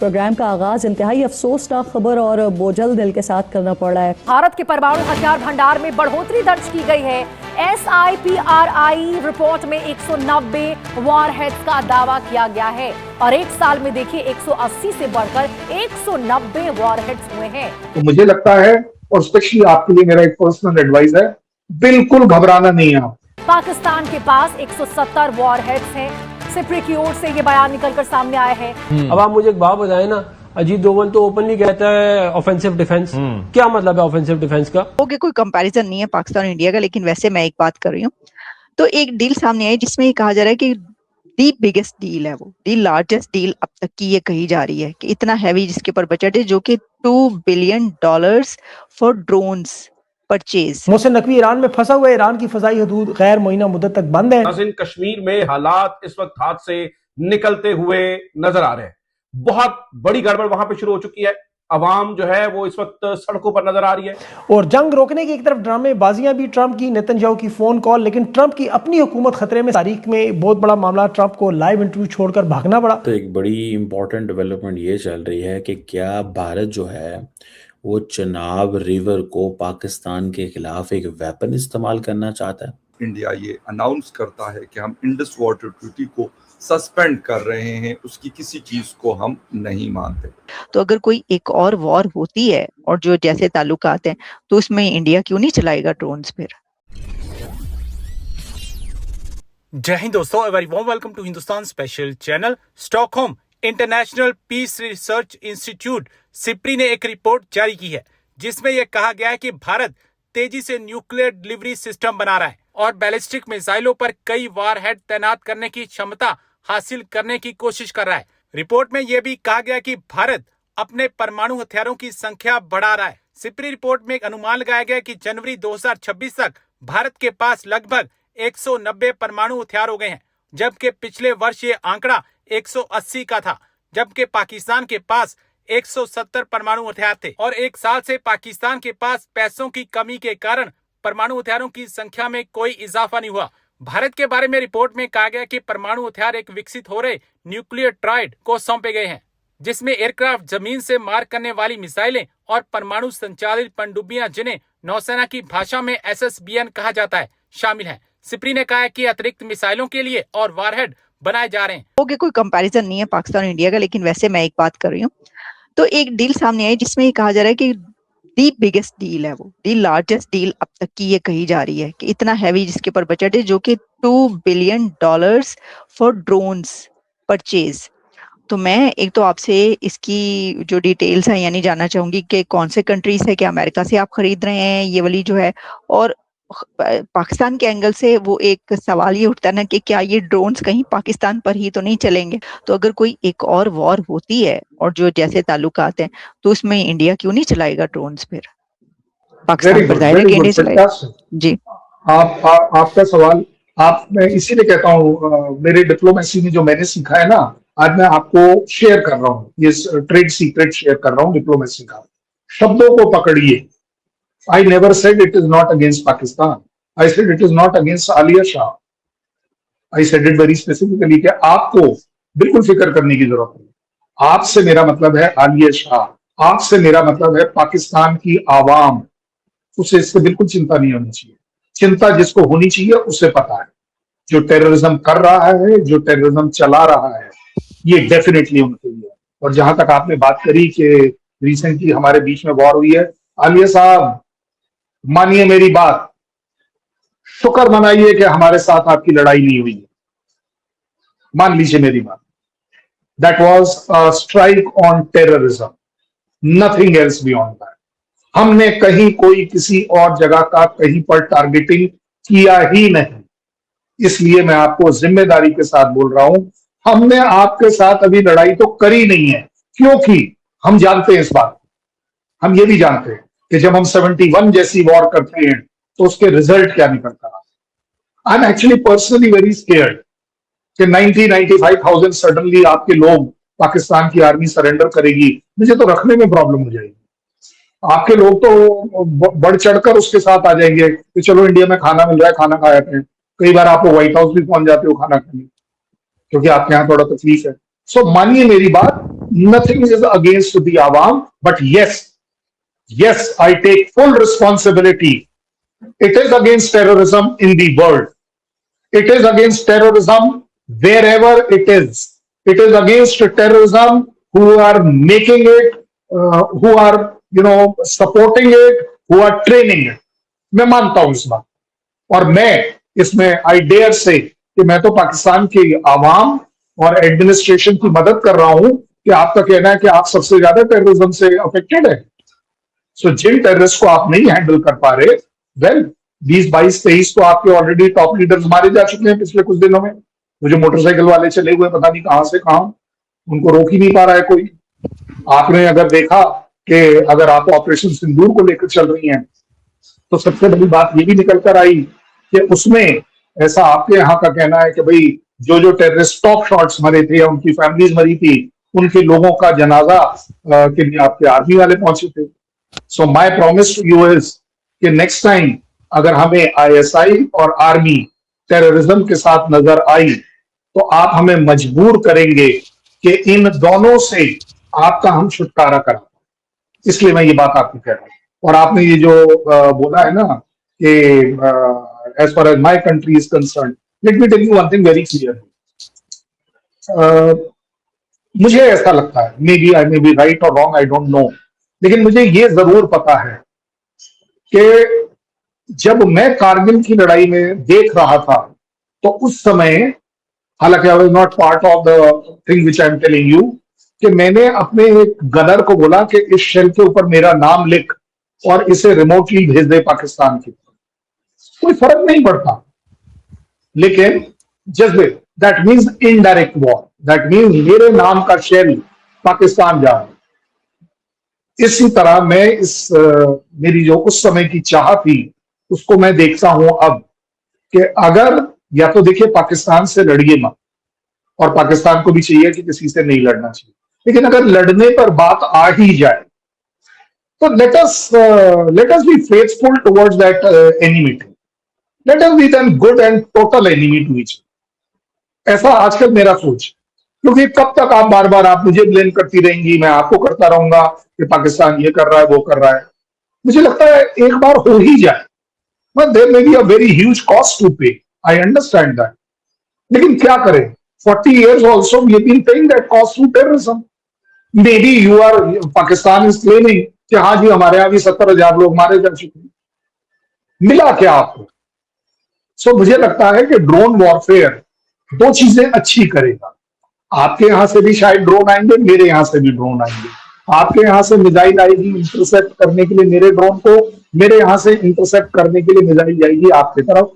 Programme का आगाज इंतहाई अफसोसनाक खबर और बोझल दिल के साथ करना पड़ रहा है। भारत के परमाणु हथियार भंडार में बढ़ोतरी दर्ज की गई है। SIPRI रिपोर्ट में 190 वॉरहेड्स का दावा किया गया है और एक साल में देखिए 180 से बढ़कर 190 वॉरहेड्स हुए हैं। तो मुझे लगता है, और स्पेशली आपके लिए मेरा एक पर्सनल एडवाइस है, बिल्कुल घबराना नहीं है। पाकिस्तान के पास 170 वॉरहेड्स हैं। सिप्री की ओर से ये बयान निकलकर सामने आया है। अब आप मुझे एक बात बताएं ना, अजीत डोभाल तो ओपनली कहता है ऑफेंसिव डिफेंस। क्या मतलब है ऑफेंसिव डिफेंस का? ओके, कोई कंपैरिजन नहीं है पाकिस्तान और इंडिया का, लेकिन वैसे मैं एक बात कर रही हूँ। तो एक डील सामने आई जिसमें ये कहा जा रहा है कि दी बिगेस्ट डील है, वो दी लार्जेस्ट डील अब तक की ये कही जा रही है कि इतना हैवी जिसके ऊपर बजट है, जो कि $2 billion for drones purchase. Mohsin Naqvi Iran में फंसा हुआ है। ईरान की फजाई हदूद गैर मुअय्यना मुद्दत तक बंद है। नाज़रीन, कश्मीर में हालात इस वक्त हाथ से निकलते हुए नजर आ रहे हैं। बहुत बड़ी गड़बड़ वहां पे शुरू हो चुकी है। अवाम जो है वो इस वक्त सड़कों पर नजर आ रही है और जंग रोकने की एक तरफ ड्रामेबाजियां भी ट्रंप की, नेतन्याहू की फोन कॉल, लेकिन ट्रंप की अपनी हुकूमत खतरे में। तारीख में बहुत बड़ा मामला, ट्रंप को लाइव इंटरव्यू छोड़कर भागना पड़ा। तो एक बड़ी इंपॉर्टेंट डेवलपमेंट ये चल रही है कि क्या भारत जो है वो चनाब रिवर को पाकिस्तान के खिलाफ एक वेपन इस्तेमाल करना चाहता है। इंडिया ये अनाउंस करता है कि हम इंडस वाटर ट्रीटी को सस्पेंड कर रहे हैं, उसकी किसी चीज को हम नहीं मानते। तो अगर कोई एक और वॉर होती है और जो जैसे ताल्लुकात हैं, तो उसमें इंडिया क्यों नहीं चलाएगा ड्रोन्स फिर? जय हिंद दोस्तों, a very warm welcome to Hindustan special channel. Stockholm International Peace Research Institute SIPRI ने एक रिपोर्ट जारी की है जिसमें यह कहा गया है कि भारत तेजी से न्यूक्लियर डिलीवरी सिस्टम बना रहा है और बैलिस्टिक मिसाइलों पर कई वारहेड तैनात करने की क्षमता हासिल करने की कोशिश कर रहा है। रिपोर्ट में यह भी कहा गया कि भारत अपने परमाणु हथियारों की संख्या बढ़ा रहा है। सिप्री रिपोर्ट में एक अनुमान लगाया गया कि जनवरी 2026 तक भारत के पास लगभग 190 परमाणु हथियार हो गए हैं, जबकि पिछले वर्ष ये आंकड़ा 180 का था, जबकि पाकिस्तान के पास 170 परमाणु हथियार थे और एक साल से पाकिस्तान के पास पैसों की कमी के कारण परमाणु हथियारों की संख्या में कोई इजाफा नहीं हुआ। भारत के बारे में रिपोर्ट में कहा गया कि परमाणु हथियार एक विकसित हो रहे न्यूक्लियर ट्राइड को सौंपे गए हैं, जिसमें एयरक्राफ्ट, जमीन से मार करने वाली मिसाइलें और परमाणु संचालित पनडुब्बियां, जिन्हें नौसेना की भाषा में SSBN कहा जाता है, शामिल है। सिप्री ने कहा है कि अतिरिक्त मिसाइलों के लिए और वारहेड बनाए जा रहे हैं। ओके, कोई कंपैरिजन नहीं है पाकिस्तान और इंडिया का, लेकिन वैसे मैं एक बात कर रही हूँ। तो एक डील सामने आई जिसमें ये कहा जा रहा है कि दी बिगेस्ट डील है, वो दी लार्जेस्ट डील अब तक की ये कही जा रही है कि इतना हैवी जिसके ऊपर बजट है, जो कि $2 बिलियन फॉर ड्रोन्स परचेज। तो मैं एक तो आपसे इसकी जो डिटेल्स है यानी जानना चाहूंगी कि कौन से कंट्रीज है, क्या अमेरिका से आप खरीद रहे हैं ये वाली जो है, और पाकिस्तान के एंगल से वो एक सवाल ये उठता है ना कि क्या ये ड्रोन्स कहीं पाकिस्तान पर ही तो नहीं चलेंगे? तो अगर कोई एक और वॉर होती है और जो जैसे ताल्लुकात हैं, तो उसमें इंडिया क्यों नहीं चलाएगा ड्रोन्स फिर? पाकिस्तान पर दायरे इंडिया चलाएगा। जी, आपका सवाल, मैं इसीलिए कहता हूँ, मेरे डिप्लोमेसी में जो मैंने सीखा है ना, आज मैं आपको शेयर कर रहा हूँ, ये ट्रेड सीक्रेट शेयर कर रहा हूँ डिप्लोमेसी का। शब्दों को पकड़िए। I never said it is not against Pakistan. I said it is not against Alia Shah. I said it very specifically कि आपको बिल्कुल फिक्र करने की जरूरत नहीं। आपसे मेरा मतलब है आलिया शाह, आपसे मेरा मतलब है पाकिस्तान की आवाम। उसे इससे बिल्कुल चिंता नहीं होनी चाहिए। चिंता जिसको होनी चाहिए उसे पता है, जो टेररिज्म कर रहा है, जो टेररिज्म चला रहा है, ये डेफिनेटली उनके लिए। और जहां तक आपने बात करी कि रिसेंटली हमारे बीच में वॉर हुई है, आलिया साहब मानिए मेरी बात, शुक्र मनाइए कि हमारे साथ आपकी लड़ाई नहीं हुई। मान लीजिए मेरी बात, that was a strike on terrorism, nothing else beyond that. हमने कहीं कोई किसी और जगह का कहीं पर टारगेटिंग किया ही नहीं। इसलिए मैं आपको जिम्मेदारी के साथ बोल रहा हूं, हमने आपके साथ अभी लड़ाई तो करी नहीं है, क्योंकि हम जानते हैं इस बात, हम ये भी जानते हैं कि जब हम 71 जैसी वॉर करते हैं तो उसके रिजल्ट क्या निकलता है। I am actually personally very scared कि 90-95,000 सडनली आपके लोग, पाकिस्तान की आर्मी सरेंडर करेगी, मुझे तो रखने में प्रॉब्लम हो जाएगी। आपके लोग तो बढ़ चढ़कर उसके साथ आ जाएंगे कि चलो इंडिया में खाना मिल रहा है, खाना खा जाते हैं। कई बार आप व्हाइट हाउस भी पहुंच जाते हो खाना खाने, क्योंकि आपके यहाँ थोड़ा तकलीफ है। सो मानिए मेरी बात, nothing is against the awam, but yes, I take full responsibility. It is against terrorism in the world. It is against terrorism wherever it is. It is against terrorism who are making it, who are, supporting it, who are training it. मैं मानता हूं इस बात, और मैं इसमें I dare से कि मैं तो पाकिस्तान की आवाम और एडमिनिस्ट्रेशन की मदद कर रहा हूं कि आपका कहना है कि आप सबसे ज्यादा टेररिज्म से अफेक्टेड है। सो जिन टेररिस्ट को आप नहीं हैंडल कर पा रहे, वेल 20, 22, 23 तो आपके ऑलरेडी टॉप लीडर्स मारे जा चुके हैं पिछले कुछ दिनों में। वो जो मोटरसाइकिल वाले चले हुए पता नहीं कहां से कहां, उनको रोक ही नहीं पा रहा है कोई। आपने अगर देखा कि अगर आप ऑपरेशन सिंदूर को लेकर चल रही हैं तो सबसे बड़ी बात ये भी निकल कर आई कि उसमें ऐसा आपके यहाँ का कहना है कि भाई जो टेररिस्ट टॉप शॉट्स मरे थे या उनकी फैमिलीज मरी थी, उनके लोगों का जनाजा के लिए आपके आर्मी वाले पहुंचे थे। So my promise to you is कि नेक्स्ट टाइम अगर हमें आईएसआई और आर्मी टेररिज्म के साथ नजर आई तो आप हमें मजबूर करेंगे कि इन दोनों से आपका हम छुटकारा करा। इसलिए मैं ये बात आपको कह रहा हूं। और आपने ये जो बोला है ना कि as far as my country is concern, let me tell you one thing very clear. मुझे ऐसा लगता है, मे बी राइट और रॉन्ग, आई डोंट नो, लेकिन मुझे ये जरूर पता है कि जब मैं कारगिल की लड़ाई में देख रहा था तो उस समय, हालांकि I was not part of the thing which I am telling you, कि मैंने अपने एक गनर को बोला कि इस शेल के ऊपर मेरा नाम लिख और इसे रिमोटली भेज दे पाकिस्तान की। कोई फर्क नहीं पड़ता, लेकिन जज्बे, that means indirect war, that means मेरे नाम का शेल पाकिस्तान जा रहा है। इसी तरह मैं मेरी जो उस समय की चाह थी उसको मैं देखता हूं अब कि अगर, या तो देखिए पाकिस्तान से लड़िए मत, और पाकिस्तान को भी चाहिए कि किसी से नहीं लड़ना चाहिए, लेकिन अगर लड़ने पर बात आ ही जाए तो let us be faithful towards that enmity. Let us be then good and total enemy to each other. ऐसा आजकल मेरा सोच, क्योंकि कब तक आप बार बार आप मुझे ब्लेम करती रहेंगी, मैं आपको करता रहूंगा कि पाकिस्तान ये कर रहा है वो कर रहा है। मुझे लगता है एक बार हो ही जाए, but there may be a very huge cost to pay. I understand that. लेकिन क्या करें? 40 years also we have been paying that cost through terrorism. Maybe Pakistan is claiming कि हाँ जी हमारे यहाँ भी 70,000 लोग मारे जा चुके हैं। मिला क्या आपको? सो मुझे लगता है कि ड्रोन वॉरफेयर दो चीजें अच्छी करेगा। आपके यहां से भी शायद ड्रोन आएंगे, मेरे यहां से भी ड्रोन आएंगे। आपके यहां से मिसाइल आएगी इंटरसेप्ट करने के लिए मेरे ड्रोन को, मेरे यहां से इंटरसेप्ट करने के लिए मिसाइल जाएगी आपकी तरफ।